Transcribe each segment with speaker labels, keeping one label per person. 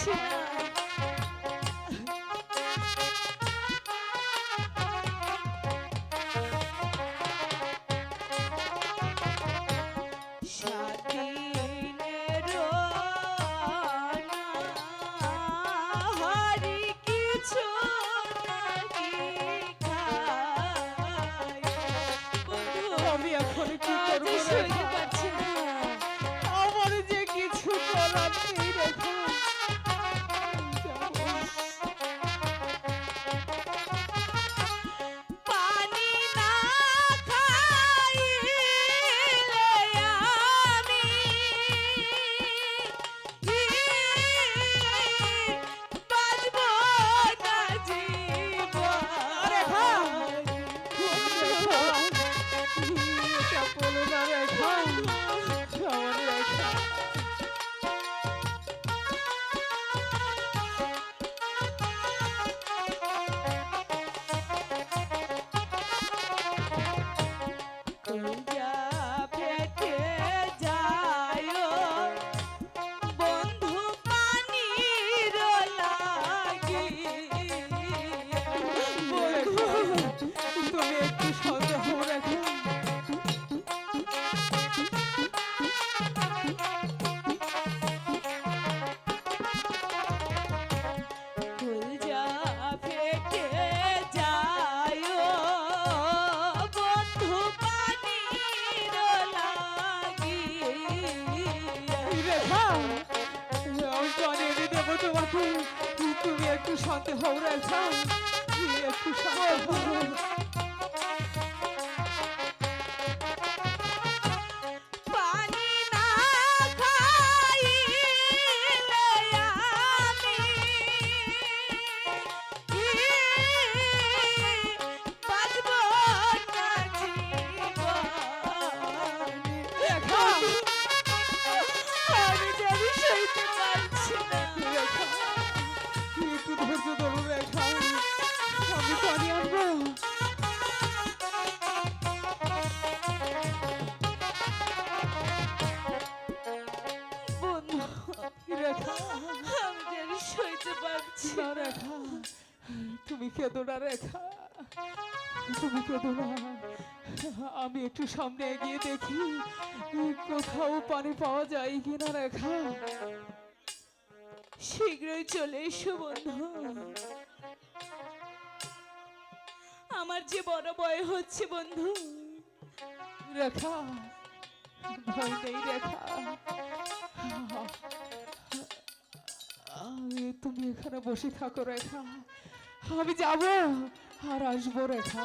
Speaker 1: পারছি না। স্বাধীনেরও নাহারি কিছু নাহি খাই। বন্ধু,
Speaker 2: আমি এখন কি
Speaker 1: আজ
Speaker 2: করবো
Speaker 1: সইতে
Speaker 2: রেখা?
Speaker 1: পারছি না।
Speaker 2: আমার যে কিছু করার নেই রেখা। যাবো।
Speaker 1: পানি না খাইলে আমি বাঁচব না
Speaker 2: রেখা,
Speaker 1: জীবন।
Speaker 2: এটা বলো না রেখা। আমার রেখা।
Speaker 1: কলিজা ফেটে যায় বন্ধু পানির লাগি।
Speaker 2: রেখা, তুমি একটু শান্ত হও রেখা।
Speaker 1: কলিজা ফেটে যায় বন্ধু পানির লাগি।
Speaker 2: রেখা, আমি পানি এনে দেবো তোমাকে। তুমি একটু শান্ত হও রেখা। একটু শান্ত হও।
Speaker 1: পানি না খাইলে আমি বাঁচব না জীবন।
Speaker 2: রেখা,
Speaker 1: আমি জানি সইতে পারছি না।
Speaker 2: রেখা, একটু ধৈর্য ধরো রেখা। আমি পানি আনবো।
Speaker 1: বন্ধু,
Speaker 2: রেখা,
Speaker 1: আমি জানি সইতে পারছি
Speaker 2: না
Speaker 1: না।
Speaker 2: রেখা, তুমি কেঁদো না রেখা। তুমি কেঁদো না। আমি একটু সামনে এগিয়ে দেখি কোথাও পানি পাওয়া যায় কিনা রেখা।
Speaker 1: শীঘ্রই চলে এসো বন্ধু। আমার যে বড় ভয় হচ্ছে বন্ধু।
Speaker 2: রেখা, ভয় নেই রেখা। তুমি এখানে বসে থাকো রেখা। আমি যাব আর আসবো রেখা।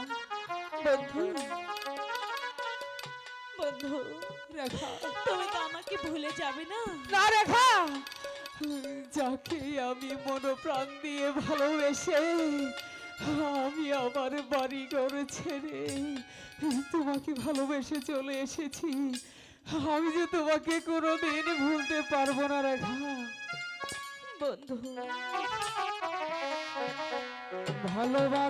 Speaker 1: বন্ধু, বন্ধু,
Speaker 2: রেখা,
Speaker 1: তুমি তো আমাকে ভুলে যাবে না।
Speaker 2: না রেখা, যাকে আমি মনোপ্রাণ দিয়ে ভালোবেসে আমি আমার বাড়ি ঘর ছেড়ে তোমাকে ভালোবেসে চলে এসেছি, আমি যে তোমাকে কোনোদিন ভুলতে পারবো না রেখা।
Speaker 1: বন্ধু,
Speaker 2: ভালোবাসা